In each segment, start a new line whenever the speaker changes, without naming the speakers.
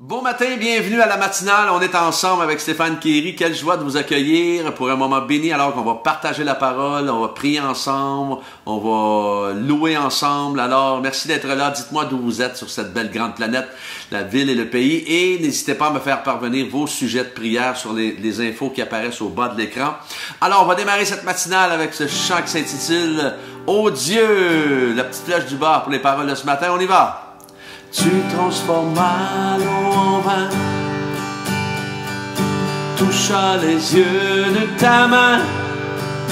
Bon matin, bienvenue à la matinale. On est ensemble avec Stéphane Kéry. Quelle joie de vous accueillir pour un moment béni alors qu'on va partager la parole, on va prier ensemble, on va louer ensemble. Alors, merci d'être là. Dites-moi d'où vous êtes sur cette belle grande planète, la ville et le pays. Et n'hésitez pas à me faire parvenir vos sujets de prière sur les infos qui apparaissent au bas de l'écran. Alors, on va démarrer cette matinale avec ce chant qui s'intitule « Oh Dieu ». La petite flèche du bas pour les paroles de ce matin. On y va. Tu transformas l'eau en vin, toucha les yeux de ta main,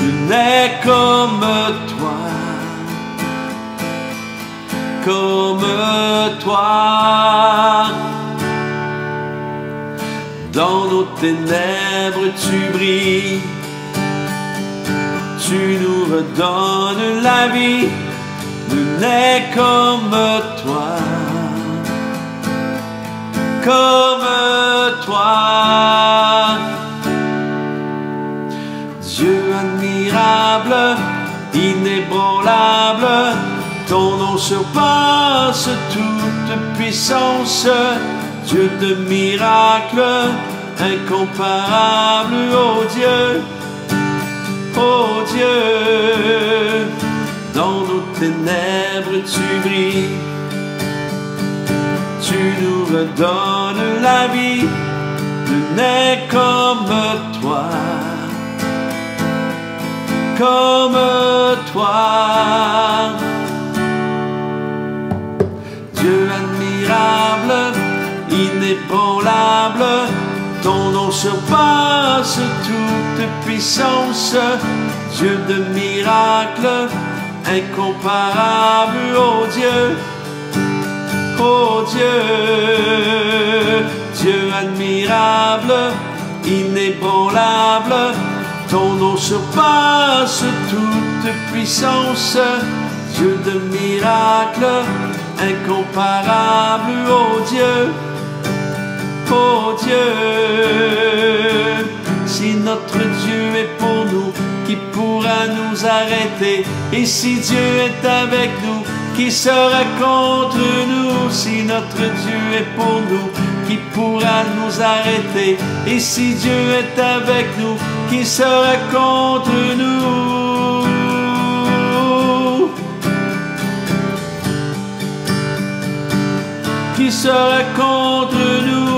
nul n'est comme toi, comme toi. Dans nos ténèbres tu brilles, tu nous redonnes la vie, nul n'est comme toi. Comme toi, Dieu admirable, inébranlable, ton nom surpasse toute puissance, Dieu de miracles, incomparable, oh Dieu, dans nos ténèbres tu brilles. Tu nous redonnes la vie, nul n'est comme toi, comme toi. Dieu admirable, inébranlable, ton nom surpasse toute puissance, Dieu de miracles, incomparable, oh Dieu. Oh Dieu, Dieu admirable, inébranlable, ton nom surpasse toute puissance, Dieu de miracles, incomparable, oh Dieu, si notre Dieu est pour nous, qui pourra nous arrêter? Et si Dieu est avec nous, qui sera contre nous? Si notre Dieu est pour nous, qui pourra nous arrêter? Et si Dieu est avec nous, qui sera contre nous? Qui sera contre nous?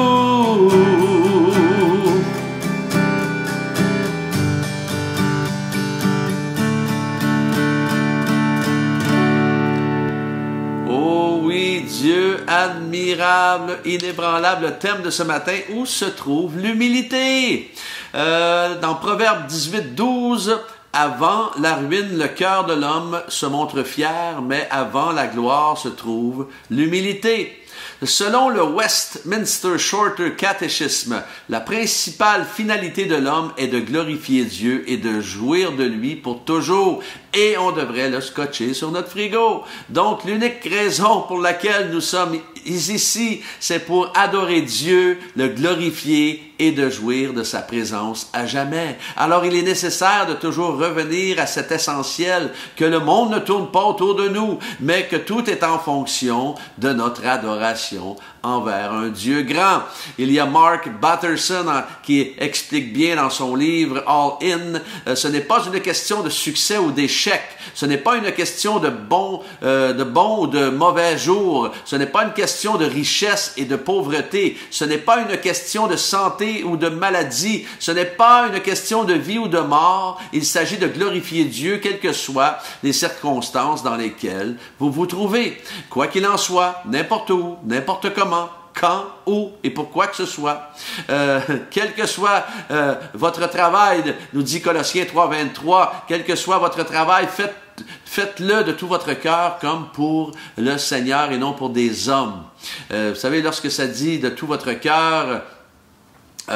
Dieu admirable, inébranlable, le thème de ce matin, où se trouve l'humilité? Dans Proverbe 18, 12, avant la ruine, le cœur de l'homme se montre fier, mais avant la gloire se trouve l'humilité. Selon le Westminster Shorter Catechism, la principale finalité de l'homme est de glorifier Dieu et de jouir de lui pour toujours. Et on devrait le scotcher sur notre frigo. Donc, l'unique raison pour laquelle nous sommes ici, c'est pour adorer Dieu, le glorifier et de jouir de sa présence à jamais. Alors, il est nécessaire de toujours revenir à cet essentiel, que le monde ne tourne pas autour de nous, mais que tout est en fonction de notre adoration envers un Dieu grand. Il y a Mark Batterson qui explique bien dans son livre All In, ce n'est pas une question de succès ou d'échec, ce n'est pas une question de bon ou de mauvais jours, ce n'est pas une question de richesse et de pauvreté, ce n'est pas une question de santé ou de maladie, ce n'est pas une question de vie ou de mort, il s'agit de glorifier Dieu quelles que soient les circonstances dans lesquelles vous vous trouvez. Quoi qu'il en soit, n'importe où, n'importe comment, quand, où et pour quoi que ce soit. Quel que soit votre travail, nous dit Colossiens 3.23, quel que soit votre travail, faites-le de tout votre cœur comme pour le Seigneur et non pour des hommes. Vous savez, lorsque ça dit de tout votre cœur,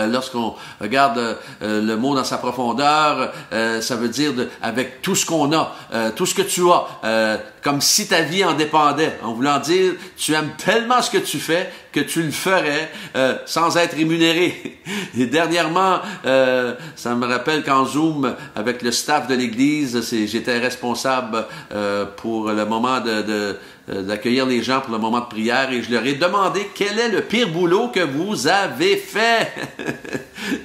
lorsqu'on regarde le mot dans sa profondeur, ça veut dire avec tout ce qu'on a, tout ce que tu as, comme si ta vie en dépendait. En voulant dire, tu aimes tellement ce que tu fais que tu le ferais sans être rémunéré. Et dernièrement, ça me rappelle qu'en Zoom, avec le staff de l'Église, j'étais responsable pour le moment d'accueillir les gens pour le moment de prière et je leur ai demandé quel est le pire boulot que vous avez fait.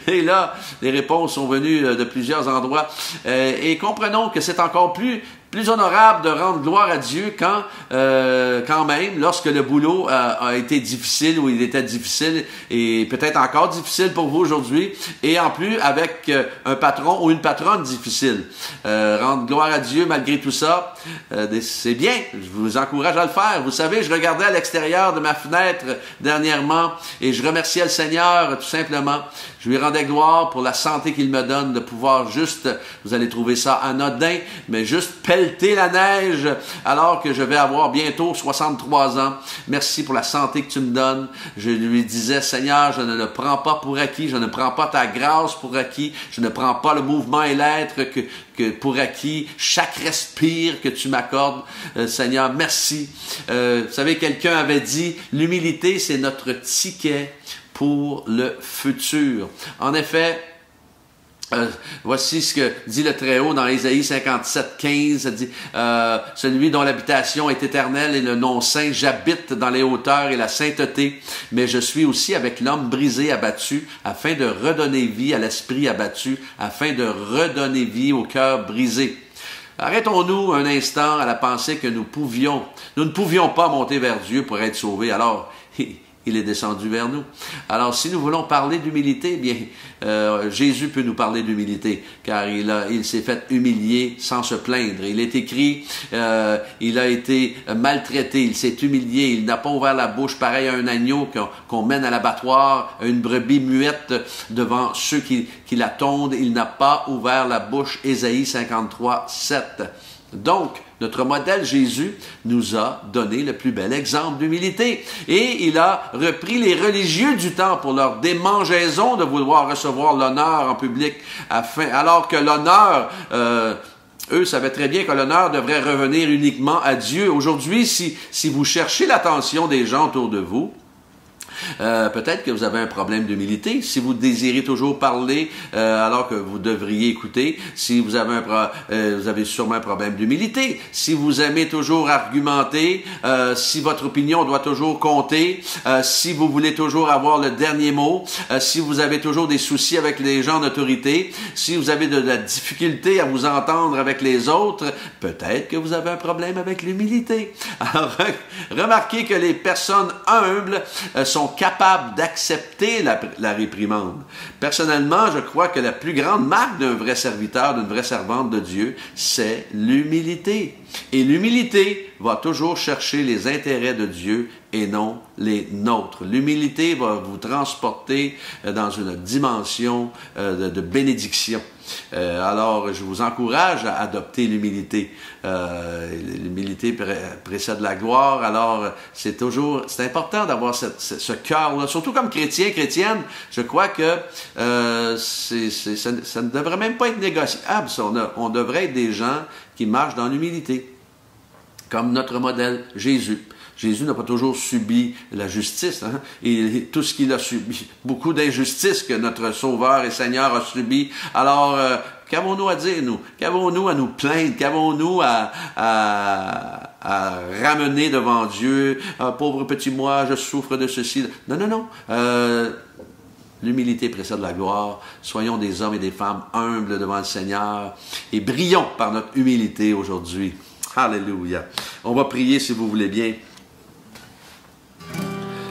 Et là, les réponses sont venues de plusieurs endroits. Et comprenons que c'est encore plus honorable de rendre gloire à Dieu quand même, lorsque le boulot a été difficile ou il était difficile et peut-être encore difficile pour vous aujourd'hui, et en plus avec un patron ou une patronne difficile. Rendre gloire à Dieu malgré tout ça, c'est bien. Je vous encourage à le faire. Vous savez, je regardais à l'extérieur de ma fenêtre dernièrement et je remerciais le Seigneur tout simplement. Je lui rendais gloire pour la santé qu'il me donne de pouvoir juste, vous allez trouver ça anodin, mais juste pelleter la neige alors que je vais avoir bientôt 63 ans. Merci pour la santé que tu me donnes. Je lui disais, Seigneur, je ne le prends pas pour acquis, je ne prends pas ta grâce pour acquis, je ne prends pas le mouvement et l'être que pour acquis, chaque respire que tu m'accordes. Seigneur, merci. Vous savez, quelqu'un avait dit, l'humilité, c'est notre ticket pour le futur. En effet, voici ce que dit le Très-Haut dans Ésaïe 57, 15, ça dit celui dont l'habitation est éternelle et le nom saint, j'habite dans les hauteurs et la sainteté, mais je suis aussi avec l'homme brisé, abattu, afin de redonner vie à l'esprit abattu, afin de redonner vie au cœur brisé. Arrêtons-nous un instant à la pensée que nous ne pouvions pas monter vers Dieu pour être sauvés. Alors, il est descendu vers nous. Alors, si nous voulons parler d'humilité, bien, Jésus peut nous parler d'humilité, car il s'est fait humilier sans se plaindre. Il est écrit, il a été maltraité, il s'est humilié, il n'a pas ouvert la bouche, pareil à un agneau qu'on mène à l'abattoir, une brebis muette devant ceux qui la tondent, il n'a pas ouvert la bouche. Ésaïe 53, 7. Donc, notre modèle Jésus nous a donné le plus bel exemple d'humilité. Et il a repris les religieux du temps pour leur démangeaison de vouloir recevoir l'honneur en public, alors que l'honneur, eux savaient très bien que l'honneur devrait revenir uniquement à Dieu. Aujourd'hui, si vous cherchez l'attention des gens autour de vous, peut-être que vous avez un problème d'humilité. Si vous désirez toujours parler alors que vous devriez écouter, si vous avez vous avez sûrement un problème d'humilité. Si vous aimez toujours argumenter, si votre opinion doit toujours compter, si vous voulez toujours avoir le dernier mot, si vous avez toujours des soucis avec les gens d'autorité, si vous avez de la difficulté à vous entendre avec les autres, peut-être que vous avez un problème avec l'humilité. Alors, remarquez que les personnes humbles sont capables d'accepter la réprimande. Personnellement, je crois que la plus grande marque d'un vrai serviteur, d'une vraie servante de Dieu, c'est l'humilité. Et l'humilité va toujours chercher les intérêts de Dieu et non les nôtres. L'humilité va vous transporter dans une dimension de bénédiction. Alors, je vous encourage à adopter l'humilité. L'humilité précède la gloire. Alors, c'est important d'avoir ce cœur-là. Surtout comme chrétienne, je crois que ça ne devrait même pas être négociable. On devrait être des gens qui marchent dans l'humilité, comme notre modèle, Jésus. Jésus n'a pas toujours subi la justice, hein? Et tout ce qu'il a subi, beaucoup d'injustices que notre Sauveur et Seigneur a subi. Alors, qu'avons-nous à dire, nous? Qu'avons-nous à nous plaindre? Qu'avons-nous à ramener devant Dieu? Pauvre petit moi, je souffre de ceci. Non. L'humilité précède la gloire. Soyons des hommes et des femmes humbles devant le Seigneur et brillons par notre humilité aujourd'hui. Alléluia. On va prier si vous voulez bien.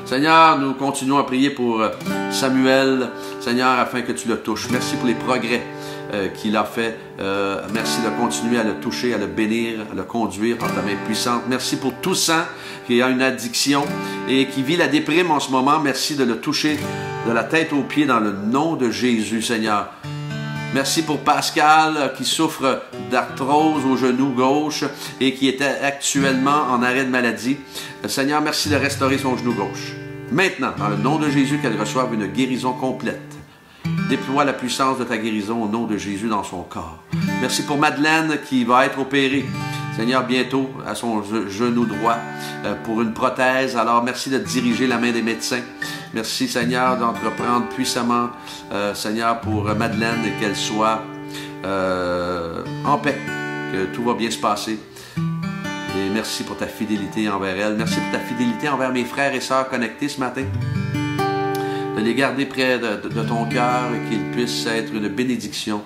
Seigneur, nous continuons à prier pour Samuel, Seigneur, afin que tu le touches. Merci pour les progrès qu'il a fait. Merci de continuer à le toucher, à le bénir, à le conduire par ta main puissante. Merci pour tout sang qui a une addiction et qui vit la déprime en ce moment. Merci de le toucher de la tête aux pieds dans le nom de Jésus, Seigneur. Merci pour Pascal qui souffre d'arthrose au genou gauche et qui était actuellement en arrêt de maladie. Seigneur, merci de restaurer son genou gauche. Maintenant, dans le nom de Jésus, qu'elle reçoive une guérison complète. Déploie la puissance de ta guérison au nom de Jésus dans son corps. Merci pour Madeleine qui va être opérée, Seigneur, bientôt à son genou droit pour une prothèse. Alors, merci de diriger la main des médecins. Merci, Seigneur, d'entreprendre puissamment, Seigneur, pour Madeleine et qu'elle soit en paix, que tout va bien se passer. Et merci pour ta fidélité envers elle. Merci pour ta fidélité envers mes frères et sœurs connectés ce matin. De les garder près de ton cœur et qu'ils puissent être une bénédiction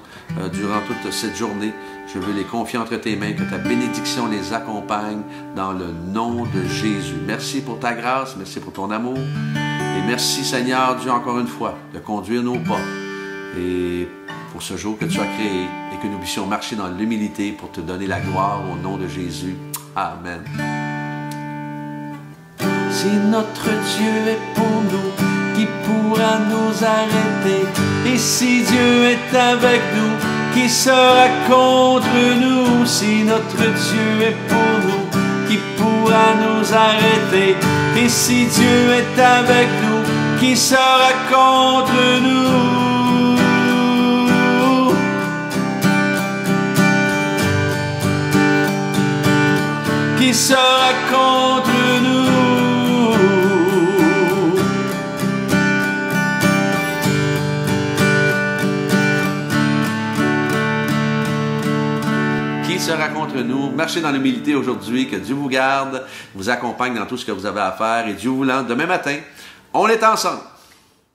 durant toute cette journée. Je veux les confier entre tes mains, que ta bénédiction les accompagne dans le nom de Jésus. Merci pour ta grâce, merci pour ton amour. Et merci Seigneur Dieu encore une fois de conduire nos pas. Et pour ce jour que tu as créé et que nous puissions marcher dans l'humilité pour te donner la gloire au nom de Jésus. Amen. Si notre Dieu est pour nous, qui pourra nous arrêter? Et si Dieu est avec nous, qui sera contre nous? Si notre Dieu est pour nous, qui pourra nous arrêter? Et si Dieu est avec nous, qui sera contre nous? Qui sera contre nous? Qui sera contre nous? Marchez dans l'humilité aujourd'hui, que Dieu vous garde, vous accompagne dans tout ce que vous avez à faire, et Dieu voulant, demain matin, on est ensemble.